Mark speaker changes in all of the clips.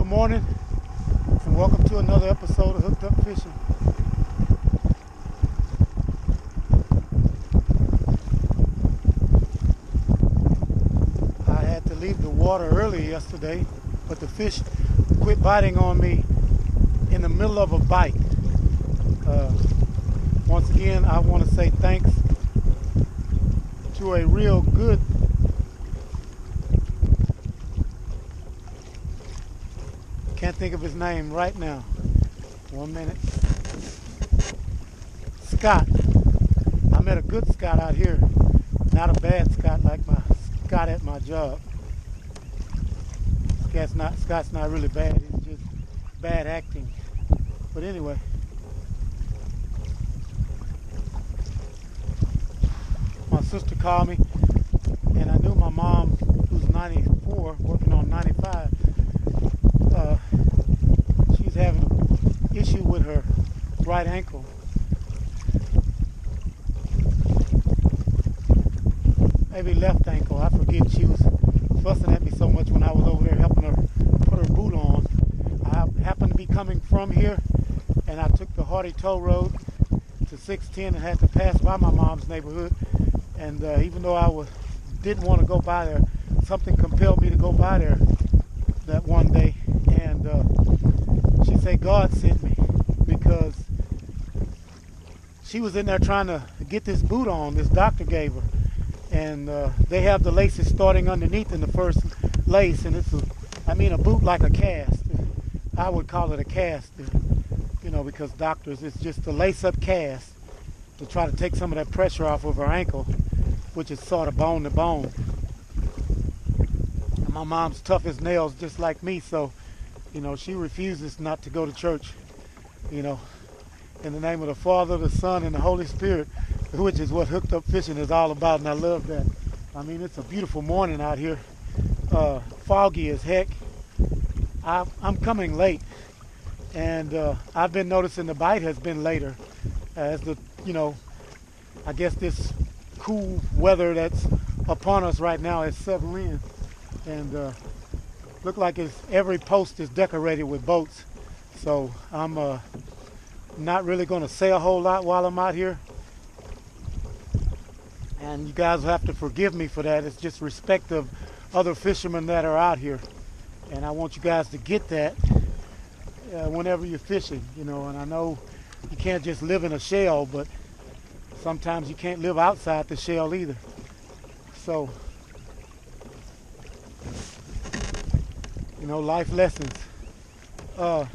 Speaker 1: Good morning, and welcome to another episode of Hooked Up Fishing. I had to leave the water early yesterday, but the fish quit biting on me in the middle of a bite. Once again, I want to say thanks to a real good can't think of his name right now. 1 minute. Scott. I met a good Scott out here. Not a bad Scott like my Scott at my job. Scott's not really bad. It's just bad acting. But anyway. My sister called me, and I knew my mom, who's 94, working on 95. She's having an issue with her right ankle. Maybe left ankle, I forget. She was fussing at me so much when I was over there helping her put her boot on. I happened to be coming from here, and I took the Hardy Tow Road to 610 and had to pass by my mom's neighborhood. And even though I didn't want to go by there, something compelled me to go by there that one day. And she said God sent me, because she was in there trying to get this boot on this doctor gave her, and they have the laces starting underneath in the first lace, and it's a boot like a cast. I would call it a cast, because doctors, it's just a lace up cast to try to take some of that pressure off of her ankle, which is sort of bone to bone. And my mom's tough as nails, just like me, so she refuses not to go to church, in the name of the Father, the Son, and the Holy Spirit, which is what Hooked Up Fishing is all about, and I love that. It's a beautiful morning out here. Foggy as heck. I'm coming late, and I've been noticing the bite has been later, as I guess this cool weather that's upon us right now is settling in, and look like every post is decorated with boats. So I'm not really going to say a whole lot while I'm out here. And you guys will have to forgive me for that. It's just respect of other fishermen that are out here. And I want you guys to get that whenever you're fishing, And I know you can't just live in a shell, but sometimes you can't live outside the shell either. So, life lessons. At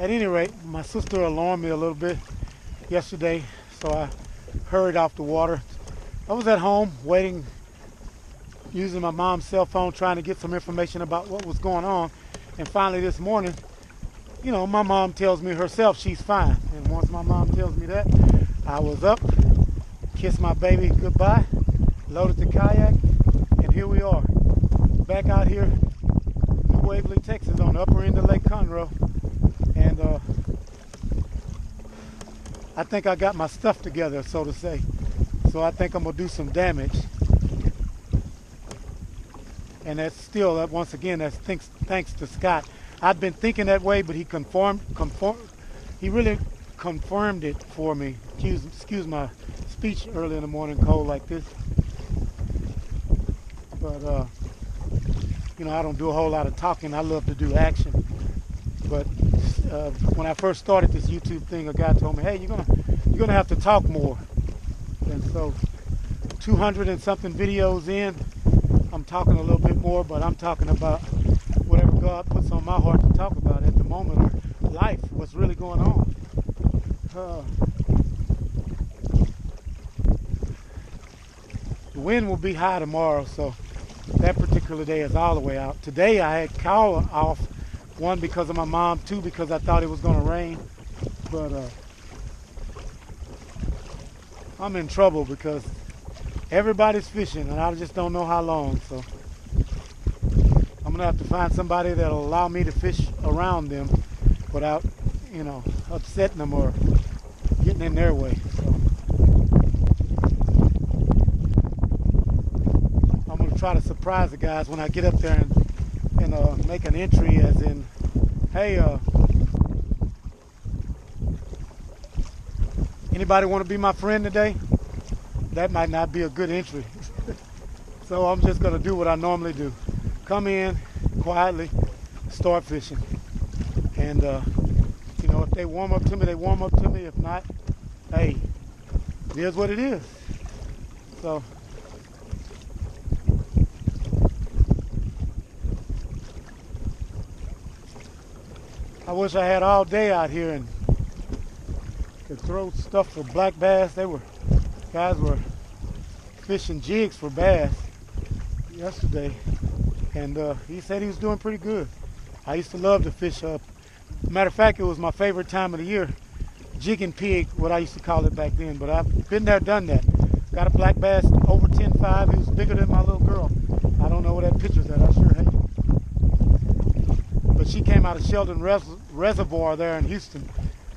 Speaker 1: any rate, my sister alarmed me a little bit yesterday, so I hurried off the water. I was at home waiting, using my mom's cell phone, trying to get some information about what was going on. And finally this morning, my mom tells me herself she's fine. And once my mom tells me that, I was up, kissed my baby goodbye, loaded the kayak, and here we are, back out here, New Waverly, Texas, on the upper end of Lake Conroe. And I think I got my stuff together, so to say. So I think I'm going to do some damage. And that's still, once again, that's thanks to Scott. I'd been thinking that way, but he he really confirmed it for me. Excuse my speech early in the morning, cold like this. But, I don't do a whole lot of talking. I love to do action. But when I first started this YouTube thing, a guy told me, hey, you're gonna have to talk more. And so 200 and something videos in, I'm talking a little bit more, but I'm talking about whatever God puts on my heart to talk about at the moment, or life, what's really going on. The wind will be high tomorrow, so that particular day is all the way out. Today I had power off, one because of my mom, two because I thought it was going to rain. But I'm in trouble because everybody's fishing and I just don't know how long. So I'm going to have to find somebody that'll allow me to fish around them without, upsetting them or getting in their way. So I'm going to try to surprise the guys when I get up there can make an entry as in, hey, anybody want to be my friend today? That might not be a good entry. So I'm just going to do what I normally do. Come in quietly, start fishing. And, you know, if they warm up to me, they warm up to me. If not, hey, it is what it is. So, I wish I had all day out here and could throw stuff for black bass. Guys were fishing jigs for bass yesterday, and he said he was doing pretty good. I used to love to fish up. Matter of fact, it was my favorite time of the year. Jig and pig, what I used to call it back then, but I've been there, done that. Got a black bass over 10.5. He was bigger than my little girl. I don't know where that picture's at. I sure hate it. But she came out of Sheldon Reservoir there in Houston,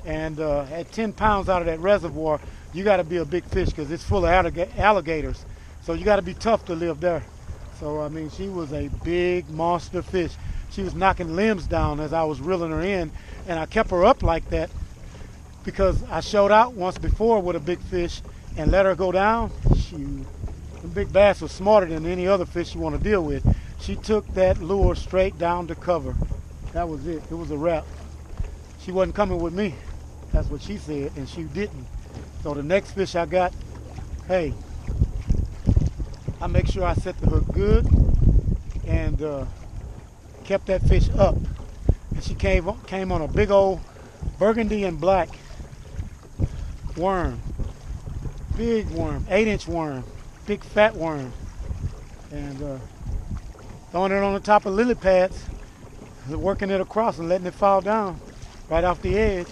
Speaker 1: and at 10 pounds out of that reservoir, you got to be a big fish because it's full of alligators. So you got to be tough to live there. So, I mean, she was a big monster fish. She was knocking limbs down as I was reeling her in, and I kept her up like that because I showed out once before with a big fish and let her go down. Shoot, the big bass was smarter than any other fish you want to deal with. She took that lure straight down to cover. That was it. It was a wrap. She wasn't coming with me. That's what she said, and she didn't. So the next fish I got, hey, I make sure I set the hook good and kept that fish up. And she came on a big old burgundy and black worm. Big worm, 8-inch worm, big fat worm. And throwing it on the top of lily pads, working it across and letting it fall down right off the edge.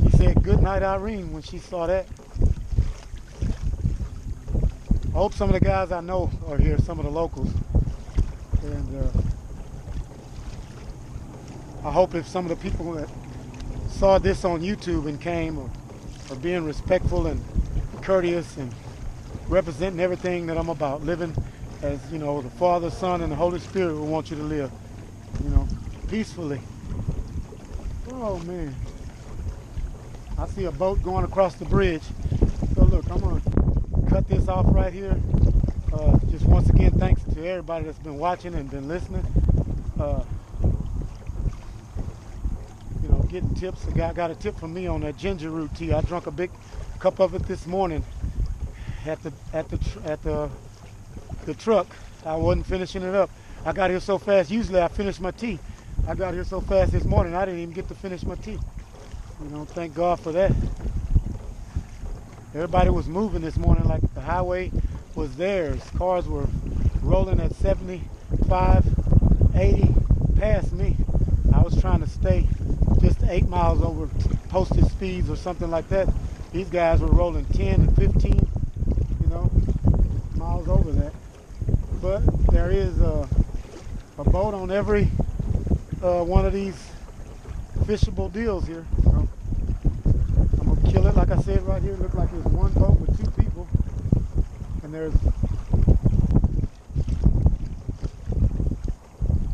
Speaker 1: She said, "Good night, Irene," when she saw that. I hope some of the guys I know are here, some of the locals. And I hope if some of the people that saw this on YouTube and came are being respectful and courteous and representing everything that I'm about, living as, you know, the Father, Son, and the Holy Spirit will want you to live, you know, peacefully. Oh, man. I see a boat going across the bridge. So look, I'm going to cut this off right here. Just once again, thanks to everybody that's been watching and been listening. You know, getting tips. A guy got a tip from me on that ginger root tea. I drank a big cup of it this morning at the truck. I wasn't finishing it up. I got here so fast. Usually I finish my tea. I got here so fast this morning I didn't even get to finish my tea. You know, thank God for that. Everybody was moving this morning like the highway was theirs. Cars were rolling at 75, 80 past me. I was trying to stay just 8 miles over posted speeds or something like that. These guys were rolling 10 and 15, you know, miles over that. But there is a boat on every one of these fishable deals here. So I'm gonna kill it like I said right here. It looks like there's one boat with 2 people, and there's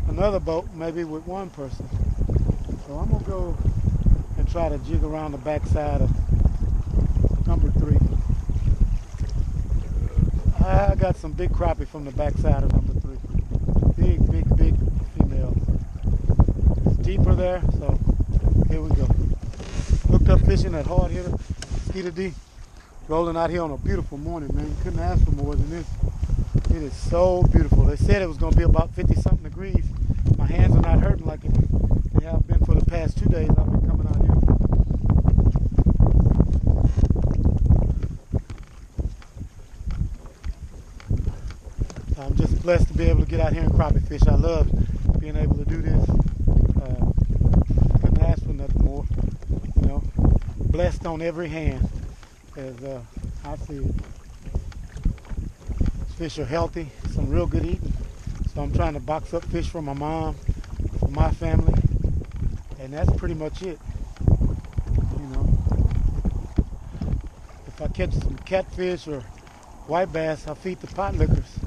Speaker 1: another boat maybe with 1 person. So I'm gonna go and try to jig around the backside of number 3. I got some big crappie from the backside of number 3. Big females. It's deeper there, so here we go. Hooked up fishing at Hard Hitter, Skeeter D. Rolling out here on a beautiful morning, man. You couldn't ask for more than this. It is so beautiful. They said it was going to be about 50-something degrees. My hands are not hurting like they have been for the past 2 days I've been coming out here. I'm just blessed to be able to get out here and crappie fish. I love being able to do this. Couldn't ask for nothing more. You know, blessed on every hand, as I see it. These fish are healthy, some real good eating. So I'm trying to box up fish for my mom, for my family, and that's pretty much it. You know, if I catch some catfish or white bass, I feed the pot lickers.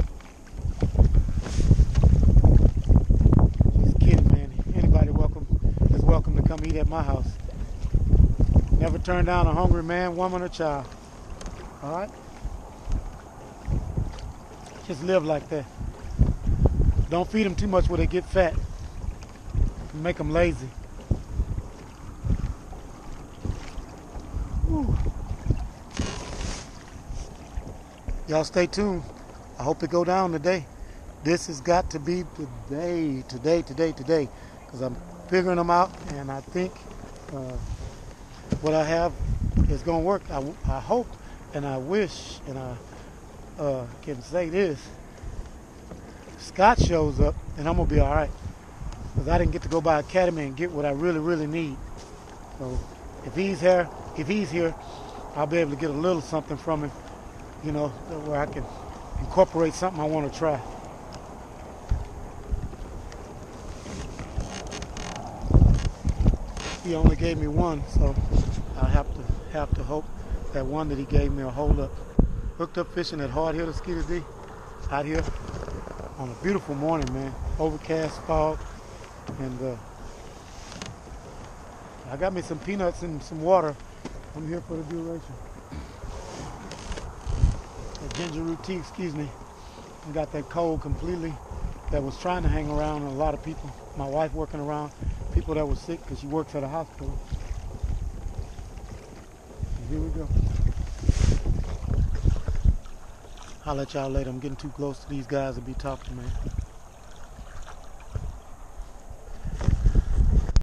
Speaker 1: come eat at my house. Never turn down a hungry man, woman, or child. All right? Just live like that. Don't feed them too much where they get fat. Make them lazy. Whew. Y'all stay tuned. I hope it go down today. This has got to be today. Because I'm figuring them out, and I think what I have is going to work. I hope, and I wish, and I can say this. Scott shows up, and I'm going to be all right. Because I didn't get to go by Academy and get what I really need. So if he's here, I'll be able to get a little something from him, you know, where I can incorporate something I want to try. He only gave me one, so I have to hope that one that he gave me will hold up. Hooked up fishing at Hard Hill to Skeeter D out here on a beautiful morning, man. Overcast, fog, and I got me some peanuts and some water. I'm here for the duration. A ginger root tea, excuse me. I got that cold completely that was trying to hang around, and a lot of people. My wife working around people that were sick because she works at a hospital. And here we go. I'll let y'all later. I'm getting too close to these guys to be talking, man.